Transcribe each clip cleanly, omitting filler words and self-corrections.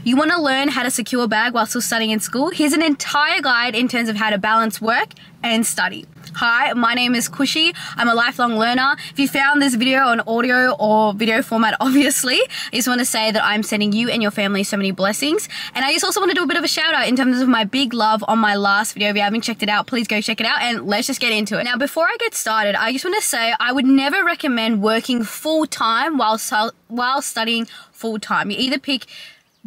You want to learn how to secure a bag while still studying in school? Here's an entire guide in terms of how to balance work and study. Hi, my name is Kushi. I'm a lifelong learner. If you found this video on audio or video format, obviously, I just want to say that I'm sending you and your family so many blessings. And I just also want to do a bit of a shout out in terms of my big love on my last video. If you haven't checked it out, please go check it out and let's just get into it. Now, before I get started, I just want to say I would never recommend working full-time while studying full-time. You either pick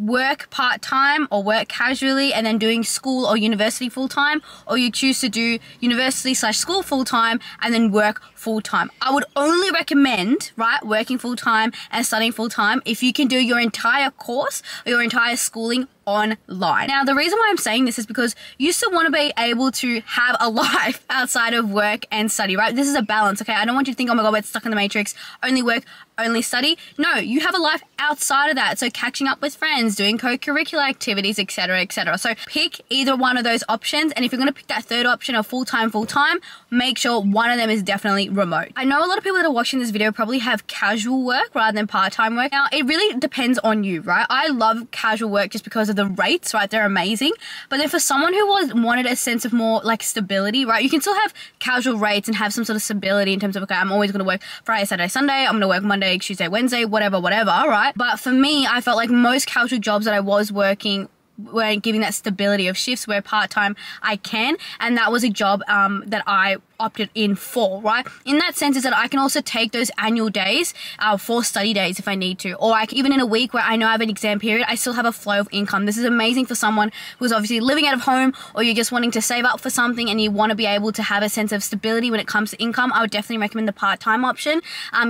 work part-time or work casually and then doing school or university full-time, or you choose to do university/school full-time and then work full-time. I would only recommend, right, working full-time and studying full-time if you can do your entire course or your entire schooling online. Now, the reason why I'm saying this is because you still want to be able to have a life outside of work and study, right? This is a balance, okay? I don't want you to think, oh my God, we're stuck in the matrix, only work, only study. No, you have a life outside of that. So catching up with friends, doing co-curricular activities, etc., etc. So pick either one of those options. And if you're going to pick that third option of full-time, make sure one of them is definitely remote. I know a lot of people that are watching this video probably have casual work rather than part-time work. Now, it really depends on you, right? I love casual work just because of the rates, right? They're amazing. But then for someone who wanted a sense of more like stability, right? You can still have casual rates and have some sort of stability in terms of, okay, I'm always going to work Friday, Saturday, Sunday. I'm going to work Monday, Tuesday, Wednesday, whatever, right? But for me, I felt like most casual jobs that I was working weren't giving that stability of shifts where part-time I can, and that was a job that I opted in for, right? In that sense is that I can also take those annual days for study days if I need to, or even in a week where I know I have an exam period, I still have a flow of income. This is amazing for someone who's obviously living out of home, or you're just wanting to save up for something and you want to be able to have a sense of stability when it comes to income. I would definitely recommend the part-time option.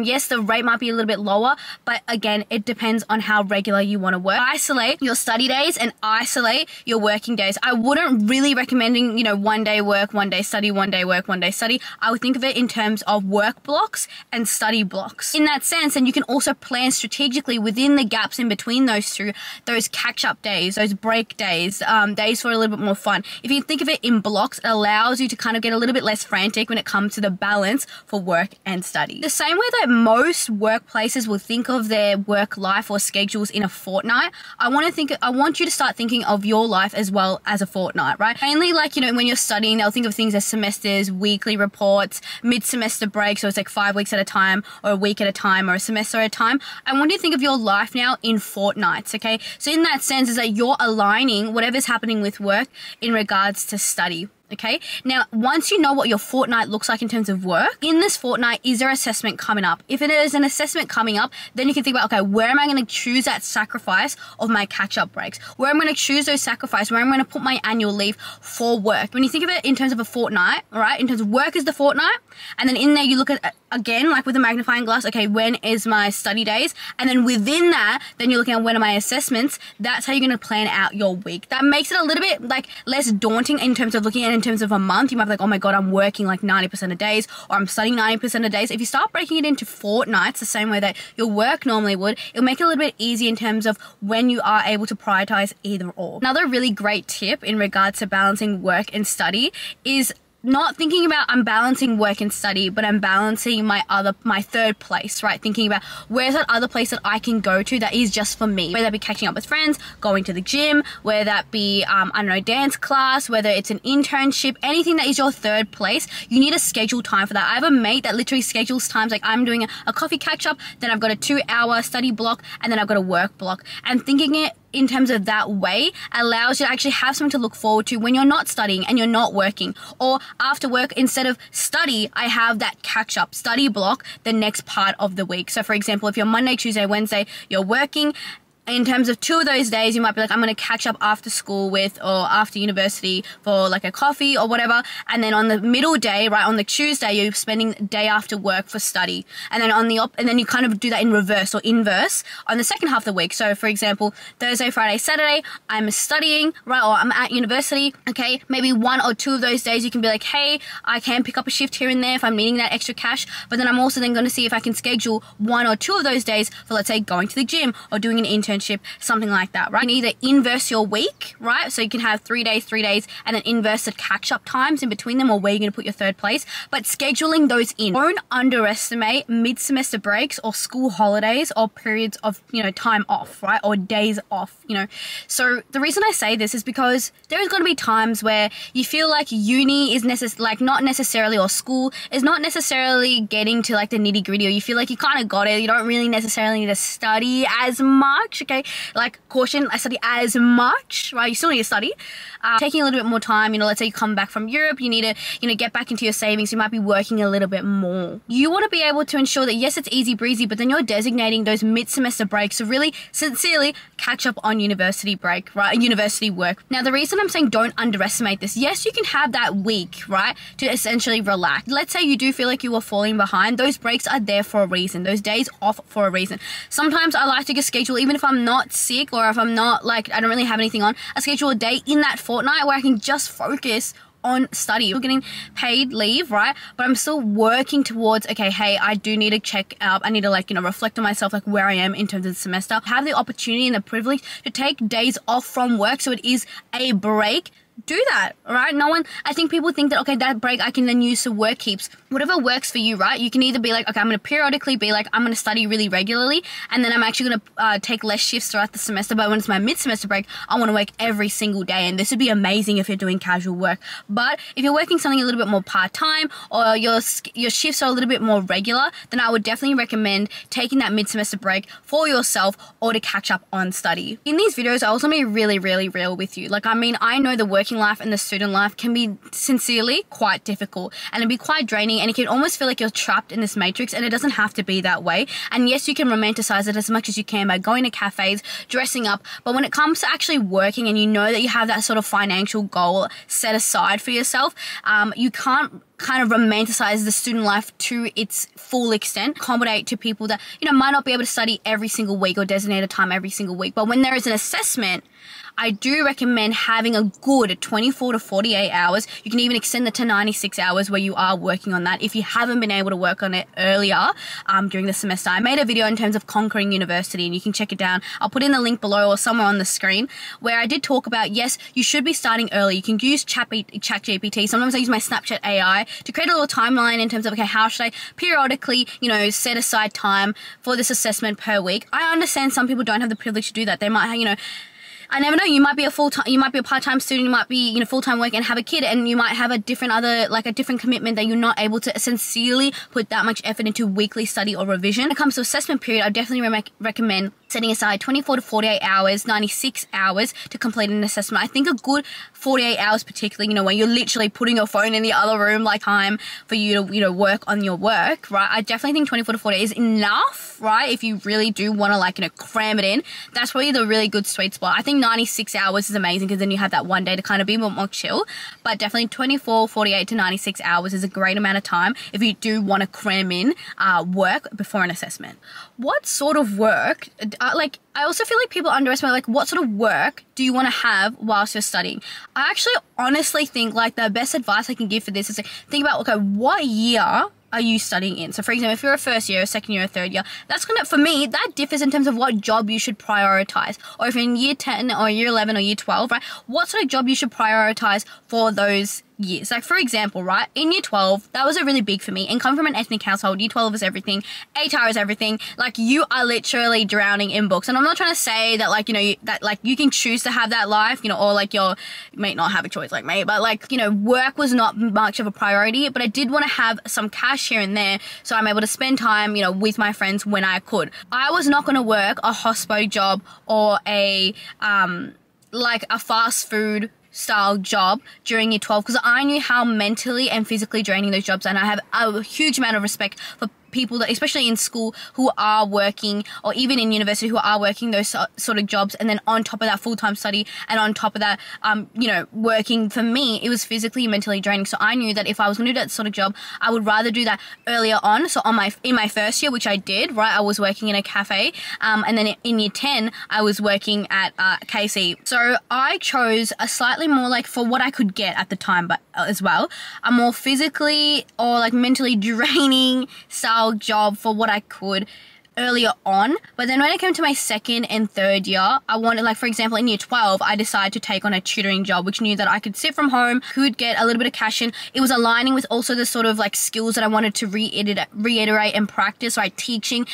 Yes, the rate might be a little bit lower, but again, it depends on how regular you want to work. Isolate your study days and isolate your working days. I wouldn't really recommending, one day work, one day study, one day work, one day study. I would think of it in terms of work blocks and study blocks. In that sense, and you can also plan strategically within the gaps in between those two, those catch-up days, those break days, days for a little bit more fun. If you think of it in blocks, it allows you to kind of get a little bit less frantic when it comes to the balance for work and study. The same way that most workplaces will think of their work life or schedules in a fortnight, I want you to start thinking of your life as well as a fortnight, right? Mainly like, when you're studying, they'll think of things as semesters, weekly reports, mid-semester breaks, so it's like 5 weeks at a time, or a week at a time, or a semester at a time. I want you to think of your life now in fortnights, okay? So in that sense is that you're aligning whatever's happening with work in regards to study. Okay, now once you know what your fortnight looks like in terms of work, in this fortnight, is there assessment coming up? If it is an assessment coming up, then you can think about, okay, where am I going to choose that sacrifice of my catch-up breaks? Where I'm going to choose those sacrifices, where I'm going to put my annual leave for work. When you think of it in terms of a fortnight, all right, in terms of work is the fortnight, and then in there you look at, again, like with a magnifying glass, okay, when is my study days? And then within that, then you're looking at when are my assessments. That's how you're going to plan out your week. That makes it a little bit like less daunting in terms of looking at in terms of a month. You might be like, oh my God, I'm working like 90% of days, or I'm studying 90% of days. If you start breaking it into fortnights, the same way that your work normally would, it'll make it a little bit easier in terms of when you are able to prioritize either or. Another really great tip in regards to balancing work and study is not thinking about I'm balancing work and study, but I'm balancing my third place, right? Thinking about where's that other place that I can go to that is just for me, whether that be catching up with friends, going to the gym, whether that be, dance class, whether it's an internship, anything that is your third place, you need to schedule time for that. I have a mate that literally schedules times, like I'm doing a coffee catch up, then I've got a 2-hour study block, and then I've got a work block. And thinking it in terms of that way allows you to actually have something to look forward to when you're not studying and you're not working. Or after work, instead of study, I have that catch-up study block the next part of the week. So for example, if you're Monday, Tuesday, Wednesday, you're working, in terms of 2 of those days, you might be like, I'm going to catch up after school with, or after university for like a coffee or whatever. And then on the middle day, right, on the Tuesday, you're spending day after work for study. And then and then you kind of do that in reverse or inverse on the second half of the week. So for example, Thursday, Friday, Saturday, I'm studying, right, or I'm at university. Okay, maybe 1 or 2 of those days you can be like, hey, I can pick up a shift here and there if I'm needing that extra cash. But then I'm also then going to see if I can schedule 1 or 2 of those days for, let's say, going to the gym or doing an internship internship, something like that, right? You can either inverse your week, right? So you can have 3 days, and then inverse the catch-up times in between them, or where you're going to put your third place. But scheduling those in. Don't underestimate mid-semester breaks or school holidays or periods of, time off, right? Or days off, So the reason I say this is because there's going to be times where you feel like uni is not necessarily, or school is not necessarily getting to like the nitty gritty, or you feel like you kind of got it. You don't really necessarily need to study as much, okay? Like, caution, I study as much, right? You still need to study. Taking a little bit more time, let's say you come back from Europe, you need to, get back into your savings. You might be working a little bit more. You want to be able to ensure that, yes, it's easy breezy, but then you're designating those mid-semester breaks to really sincerely catch up on university break, right? University work. Now, the reason I'm saying don't underestimate this, yes, you can have that week, right, to essentially relax. Let's say you do feel like you are falling behind. Those breaks are there for a reason. Those days off for a reason. Sometimes I like to just schedule, even if I'm not sick or if I'm not like, I don't really have anything on, I schedule a day in that fortnight where I can just focus on study. We're getting paid leave, right? But I'm still working towards, okay, hey, I do need to check up. I need to reflect on myself, like where I am in terms of the semester. Have the opportunity and the privilege to take days off from work, so it is a break. Do that, right? I think people think that, okay, that break I can then use to work heaps. Whatever works for you, right? You can either be like, okay, I'm going to periodically be like, I'm going to study really regularly, and then I'm actually going to take less shifts throughout the semester, but when it's my mid-semester break, I want to work every single day, and this would be amazing if you're doing casual work. But if you're working something a little bit more part-time, or your shifts are a little bit more regular, then I would definitely recommend taking that mid-semester break for yourself or to catch up on study. In these videos, I also be really, really real with you. I know the working life and the student life can be sincerely quite difficult, and it'd be quite draining, and it can almost feel like you're trapped in this matrix, and it doesn't have to be that way. And yes, you can romanticize it as much as you can by going to cafes, dressing up, but when it comes to actually working and you know that you have that sort of financial goal set aside for yourself, you can't kind of romanticize the student life to its full extent, accommodate to people that, might not be able to study every single week or designate a time every single week. But when there is an assessment, I do recommend having a good 24 to 48 hours. You can even extend it to 96 hours where you are working on that if you haven't been able to work on it earlier during the semester. I made a video in terms of conquering university, and you can check it down. I'll put in the link below or somewhere on the screen, where I did talk about, yes, you should be starting early. You can use ChatGPT. Sometimes I use my Snapchat AI to create a little timeline in terms of, okay, how should I periodically, set aside time for this assessment per week. I understand some people don't have the privilege to do that. They might, I never know. You might be a part-time student. You might be, full-time work and have a kid, and you might have a different commitment that you're not able to sincerely put that much effort into weekly study or revision. When it comes to assessment period, I definitely recommend setting aside 24 to 48 hours, 96 hours to complete an assessment. I think a good 48 hours, particularly, when you're literally putting your phone in the other room, like time for you to, work on your work, right? I definitely think 24 to 48 is enough, right? If you really do want to, cram it in, that's probably the really good sweet spot. I think 96 hours is amazing because then you have that one day to kind of be more chill, but definitely 24, 48 to 96 hours is a great amount of time if you do want to cram in work before an assessment. What sort of work, I also feel like people underestimate, what sort of work do you want to have whilst you're studying? I actually honestly think the best advice I can give for this is think about, okay, what year are you studying in? So for example, if you're a first year, a second year, a third year, that's for me, that differs in terms of what job you should prioritize. Or if you're in year 10 or year 11 or year 12, right, what sort of job you should prioritize for those years. For example, right, in year 12, that was a really big for me, and coming from an ethnic household, year 12 is everything, HR is everything, you are literally drowning in books. And I'm not trying to say that you can choose to have that life, or you may not have a choice like me, but work was not much of a priority, but I did want to have some cash here and there, so I'm able to spend time, with my friends when I could. I was not going to work a hospo job or a fast food style job during year 12 because I knew how mentally and physically draining those jobs are, and I have a huge amount of respect for people that, especially in school, who are working, or even in university, who are working those sort of jobs, and then on top of that full-time study, and on top of that, working. For me, it was physically and mentally draining. So I knew that if I was going to do that sort of job, I would rather do that earlier on. So in my first year, which I did, right, I was working in a cafe, and then in year 10, I was working at KC. So I chose a slightly more for what I could get at the time, but as well, a more physically or mentally draining style job for what I could earlier on, but then when it came to my second and third year, I wanted, like, for example, in year 12, I decided to take on a tutoring job, which knew that I could sit from home, could get a little bit of cash in. It was aligning with also the sort of like skills that I wanted to reiterate and practice, right? Teaching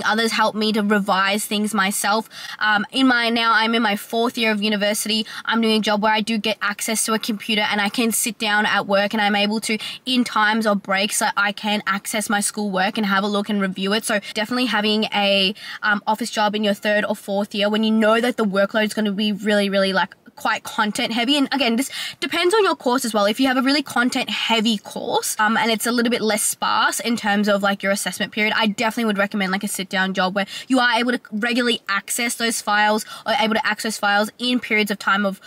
others helped me to revise things myself. I'm in my 4th year of university. I'm doing a job where I do get access to a computer and I can sit down at work, and I'm able to, in times of breaks, that I can access my school work and have a look and review it. So definitely having a office job in your 3rd or 4th year, when you know that the workload is going to be really, really like quite content heavy. And again, this depends on your course as well. If you have a really content heavy course and it's a little bit less sparse in terms of like your assessment period, I definitely would recommend like a sit down job where you are able to regularly access those files, or able to access files in periods of time of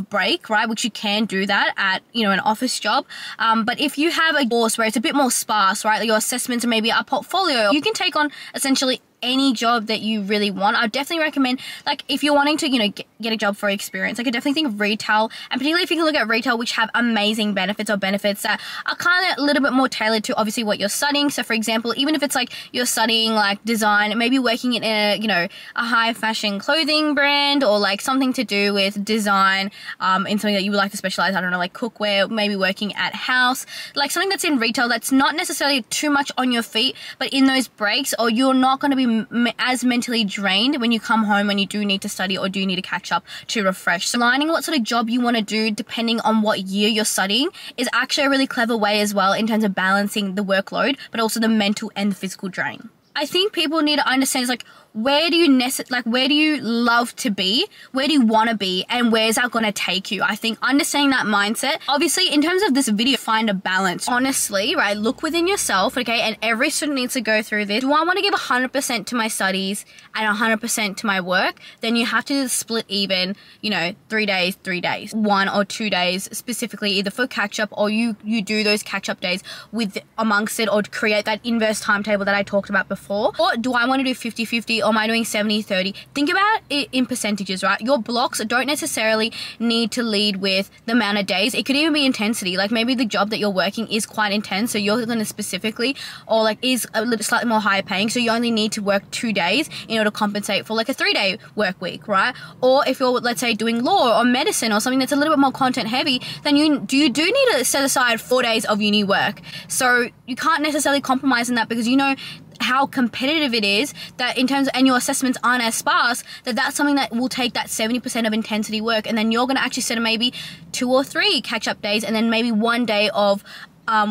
break, right? Which you can do that at, you know, an office job. But if you have a course where it's a bit more sparse, right? Like your assessments are maybe a portfolio, you can take on essentially any job that you really want. I would definitely recommend, like, if you're wanting to, you know, get a job for experience, I could definitely think of retail, and particularly if you can look at retail, which have amazing benefits that are kind of a little bit more tailored to obviously what you're studying. So for example, even if it's like you're studying like design, maybe working in a, you know, a high fashion clothing brand, or like something to do with design in something that you would like to specialize, I don't know, like cookware, maybe working at house, like something that's in retail that's not necessarily too much on your feet, but in those breaks, or you're not going to be as mentally drained when you come home when you do need to study or do need to catch up to refresh. So aligning what sort of job you want to do depending on what year you're studying is actually a really clever way as well in terms of balancing the workload, but also the mental and the physical drain. I think people need to understand is like, where do you love to be? Where do you want to be? And where's that going to take you? I think understanding that mindset, obviously in terms of this video, find a balance. Honestly, right? Look within yourself, okay? And every student needs to go through this. Do I want to give 100% to my studies and 100% to my work? Then you have to split even, you know, 3 days, 1 or 2 days specifically, either for catch up, or you do those catch up days with amongst it, or create that inverse timetable that I talked about before. Or do I want to do 50-50? Or am I doing 70-30? Think about it in percentages, right? Your blocks don't necessarily need to lead with the amount of days. It could even be intensity. Like maybe the job that you're working is quite intense, so you're going to specifically, or like is a little slightly more higher paying, so you only need to work 2 days in order to compensate for like a 3-day work week, right? Or if you're, let's say, doing law or medicine or something that's a little bit more content heavy, then you do need to set aside 4 days of uni work. So you can't necessarily compromise in that, because you know how competitive it is, that in terms of, and your assessments aren't as sparse, that's something that will take that 70% of intensity work, and then you're going to actually set maybe 2 or 3 catch-up days, and then maybe 1 day of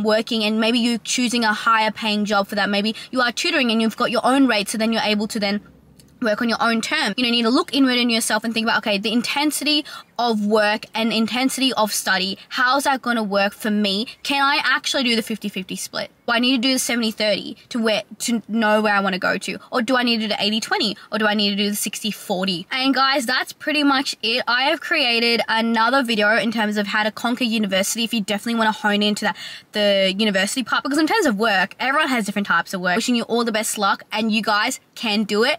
working, and maybe you choosing a higher paying job for that. Maybe you are tutoring and you've got your own rate, so then you're able to then work on your own term. You know, you need to look inward in yourself and think about, okay, the intensity of work and intensity of study, how's that going to work for me? Can I actually do the 50-50 split? Do I need to do the 70-30 to know where I want to go to? Or do I need to do the 80-20? Or do I need to do the 60-40? And guys, that's pretty much it. I have created another video in terms of how to conquer university if you definitely want to hone into the university part, because in terms of work, everyone has different types of work. Wishing you all the best luck, and you guys can do it.